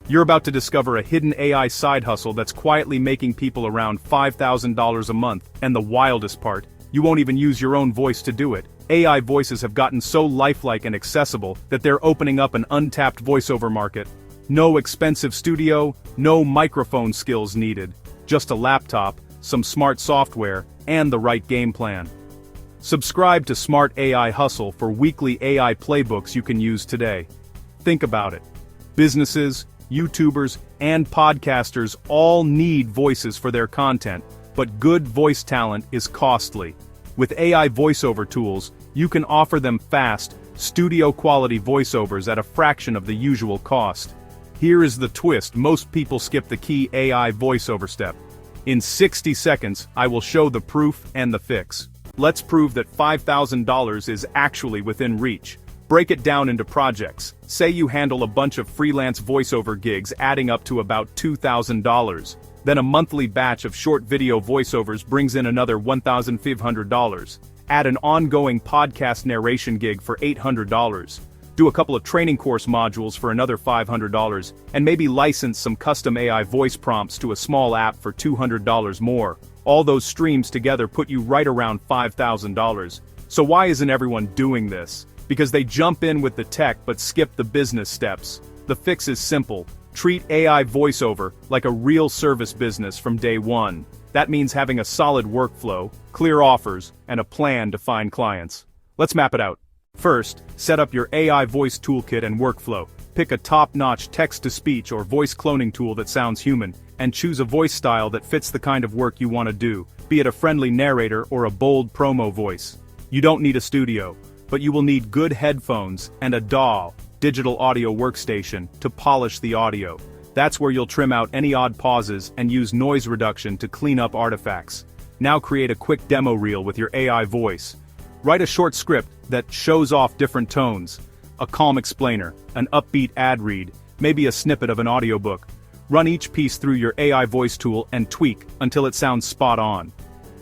You're about to discover a hidden AI side hustle that's quietly making people around $5,000 a month, and the wildest part, you won't even use your own voice to do it. AI voices have gotten so lifelike and accessible that they're opening up an untapped voiceover market. No expensive studio, no microphone skills needed, just a laptop, some smart software, and the right game plan. Subscribe to Smart AI Hustle for weekly AI playbooks you can use today. Think about it. Businesses, YouTubers, and podcasters all need voices for their content, but good voice talent is costly. With AI voiceover tools, you can offer them fast, studio-quality voiceovers at a fraction of the usual cost. Here is the twist: most people skip the key AI voiceover step. In 60 seconds, I will show the proof and the fix. Let's prove that $5,000 is actually within reach. Break it down into projects. Say you handle a bunch of freelance voiceover gigs adding up to about $2,000. Then a monthly batch of short video voiceovers brings in another $1,500. Add an ongoing podcast narration gig for $800. Do a couple of training course modules for another $500, and maybe license some custom AI voice prompts to a small app for $200 more. All those streams together put you right around $5,000. So why isn't everyone doing this? Because they jump in with the tech but skip the business steps. The fix is simple. Treat AI voiceover like a real service business from day one. That means having a solid workflow, clear offers, and a plan to find clients. Let's map it out. First, set up your AI voice toolkit and workflow. Pick a top-notch text-to-speech or voice cloning tool that sounds human, and choose a voice style that fits the kind of work you want to do, be it a friendly narrator or a bold promo voice. You don't need a studio, but you will need good headphones and a DAW, digital audio workstation, to polish the audio. That's where you'll trim out any odd pauses and use noise reduction to clean up artifacts. Now create a quick demo reel with your AI voice. Write a short script that shows off different tones, a calm explainer, an upbeat ad read, maybe a snippet of an audiobook. Run each piece through your AI voice tool and tweak until it sounds spot on.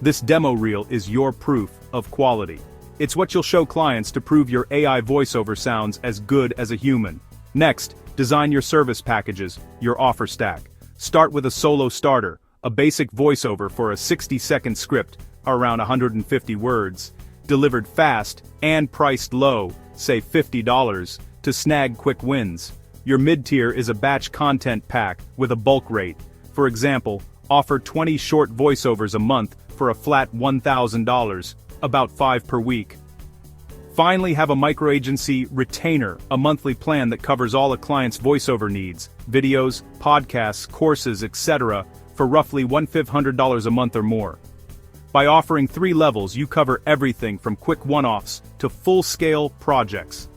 This demo reel is your proof of quality. It's what you'll show clients to prove your AI voiceover sounds as good as a human. Next, design your service packages, your offer stack. Start with a solo starter, a basic voiceover for a 60-second script, around 150 words. Delivered fast and priced low, say $50, to snag quick wins. Your mid-tier is a batch content pack with a bulk rate. For example, offer 20 short voiceovers a month for a flat $1,000, about 5 per week. Finally, have a microagency retainer, a monthly plan that covers all a client's voiceover needs, videos, podcasts, courses, etc., for roughly $1,500 a month or more. By offering 3 levels, you cover everything from quick one-offs to full-scale projects.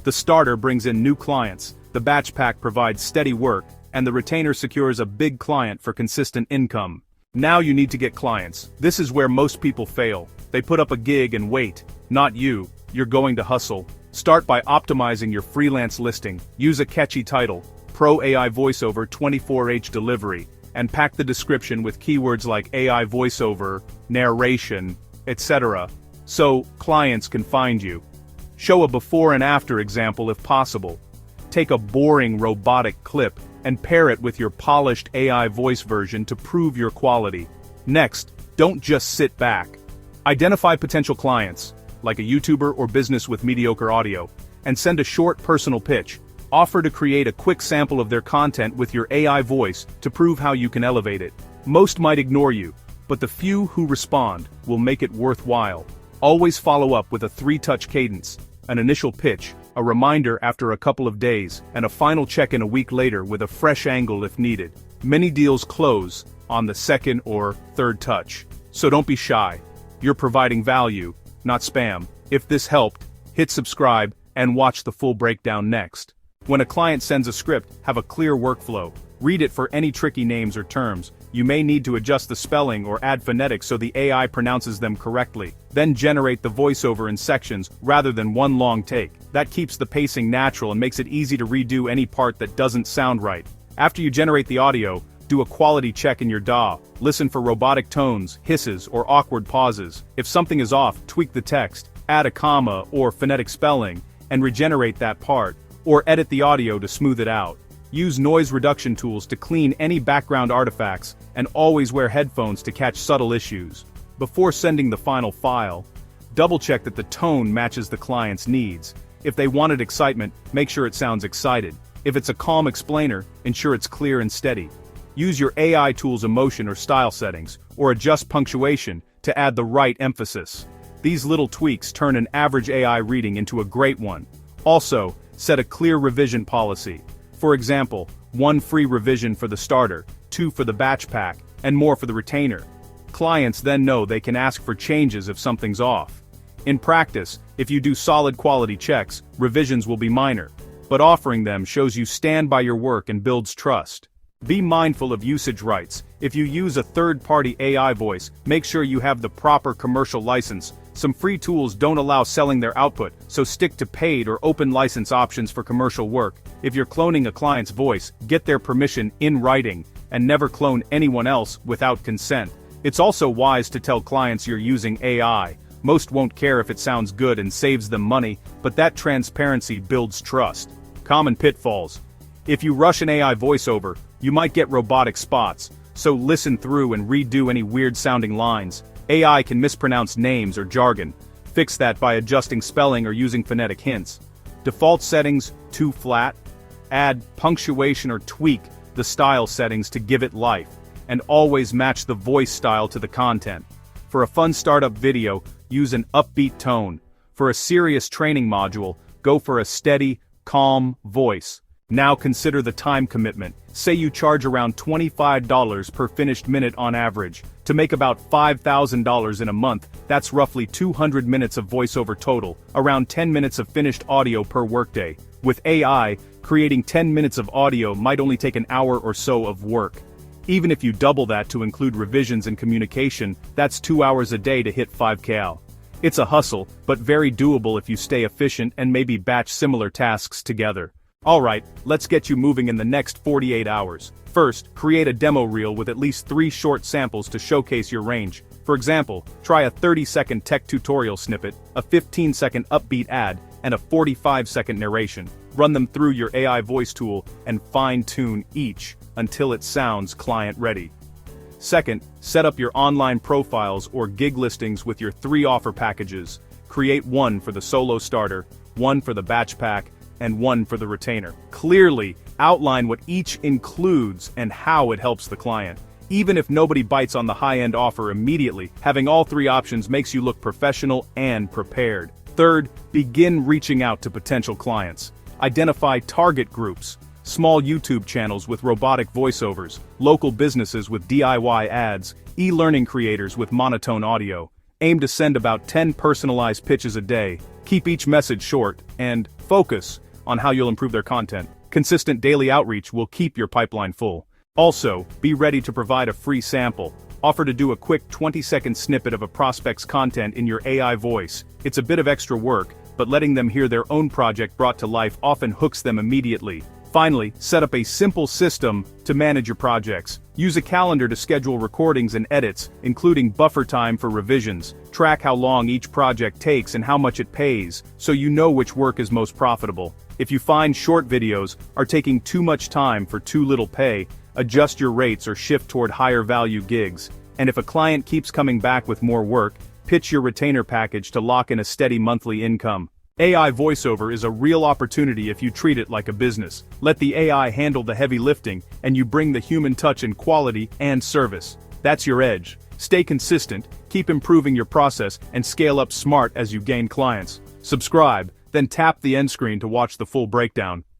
The starter brings in new clients, the batch pack provides steady work, and the retainer secures a big client for consistent income. Now you need to get clients. This is where most people fail. They put up a gig and wait. Not you. You're going to hustle. Start by optimizing your freelance listing. Use a catchy title, Pro AI Voiceover 24H Delivery, and pack the description with keywords like AI voiceover, narration, etc., so clients can find you. Show a before and after example if possible. Take a boring robotic clip and pair it with your polished AI voice version to prove your quality. Next, don't just sit back. Identify potential clients, like a YouTuber or business with mediocre audio, and send a short personal pitch. Offer to create a quick sample of their content with your AI voice to prove how you can elevate it. Most might ignore you, but the few who respond will make it worthwhile. Always follow up with a 3-touch cadence, an initial pitch, a reminder after a couple of days, and a final check-in a week later with a fresh angle if needed. Many deals close on the 2nd or 3rd touch, so don't be shy. You're providing value, not spam. If this helped, hit subscribe and watch the full breakdown next. When a client sends a script, have a clear workflow. Read it for any tricky names or terms. You may need to adjust the spelling or add phonetics so the AI pronounces them correctly. Then generate the voiceover in sections rather than one long take. That keeps the pacing natural and makes it easy to redo any part that doesn't sound right. After you generate the audio, do a quality check in your DAW. Listen for robotic tones, hisses, or awkward pauses. If something is off, tweak the text, add a comma or phonetic spelling, and regenerate that part, or edit the audio to smooth it out. Use noise reduction tools to clean any background artifacts, and always wear headphones to catch subtle issues. Before sending the final file, double-check that the tone matches the client's needs. If they wanted excitement, make sure it sounds excited. If it's a calm explainer, ensure it's clear and steady. Use your AI tool's emotion or style settings, or adjust punctuation to add the right emphasis. These little tweaks turn an average AI reading into a great one. Also, set a clear revision policy. For example, 1 free revision for the starter, 2 for the batch pack, and more for the retainer. Clients then know they can ask for changes if something's off. In practice, if you do solid quality checks, revisions will be minor, but offering them shows you stand by your work and builds trust. Be mindful of usage rights. If you use a third-party AI voice, make sure you have the proper commercial license. Some free tools don't allow selling their output, so stick to paid or open license options for commercial work. If you're cloning a client's voice, get their permission in writing, and never clone anyone else without consent. It's also wise to tell clients you're using AI. Most won't care if it sounds good and saves them money, but that transparency builds trust. Common pitfalls. If you rush an AI voiceover, you might get robotic spots, so listen through and redo any weird-sounding lines. AI can mispronounce names or jargon. Fix that by adjusting spelling or using phonetic hints. Default settings, too flat. Add punctuation or tweak the style settings to give it life, and always match the voice style to the content. For a fun startup video, use an upbeat tone. For a serious training module, go for a steady, calm voice. Now consider the time commitment. Say you charge around $25 per finished minute on average. To make about $5,000 in a month, that's roughly 200 minutes of voiceover total, around 10 minutes of finished audio per workday. With AI, creating 10 minutes of audio might only take an hour or so of work. Even if you double that to include revisions and communication, that's 2 hours a day to hit 5K. It's a hustle, but very doable if you stay efficient and maybe batch similar tasks together. Alright, let's get you moving in the next 48 hours. First, create a demo reel with at least 3 short samples to showcase your range. For example, try a 30-second tech tutorial snippet, a 15-second upbeat ad, and a 45-second narration. Run them through your AI voice tool and fine-tune each until it sounds client-ready. Second, set up your online profiles or gig listings with your 3 offer packages. Create 1 for the solo starter, 1 for the batch pack, and 1 for the retainer. Clearly, outline what each includes and how it helps the client. Even if nobody bites on the high-end offer immediately, having all 3 options makes you look professional and prepared. Third, begin reaching out to potential clients. Identify target groups. Small YouTube channels with robotic voiceovers, local businesses with DIY ads, e-learning creators with monotone audio. Aim to send about 10 personalized pitches a day. Keep each message short, and focus on how you'll improve their content. Consistent daily outreach will keep your pipeline full. Also, be ready to provide a free sample. Offer to do a quick 20-second snippet of a prospect's content in your AI voice. It's a bit of extra work, but letting them hear their own project brought to life often hooks them immediately. Finally, set up a simple system to manage your projects. Use a calendar to schedule recordings and edits, including buffer time for revisions. Track how long each project takes and how much it pays, so you know which work is most profitable. If you find short videos are taking too much time for too little pay, adjust your rates or shift toward higher value gigs. And if a client keeps coming back with more work, pitch your retainer package to lock in a steady monthly income. AI voiceover is a real opportunity if you treat it like a business. Let the AI handle the heavy lifting, and you bring the human touch in quality and service. That's your edge. Stay consistent, keep improving your process, and scale up smart as you gain clients. Subscribe, then tap the end screen to watch the full breakdown.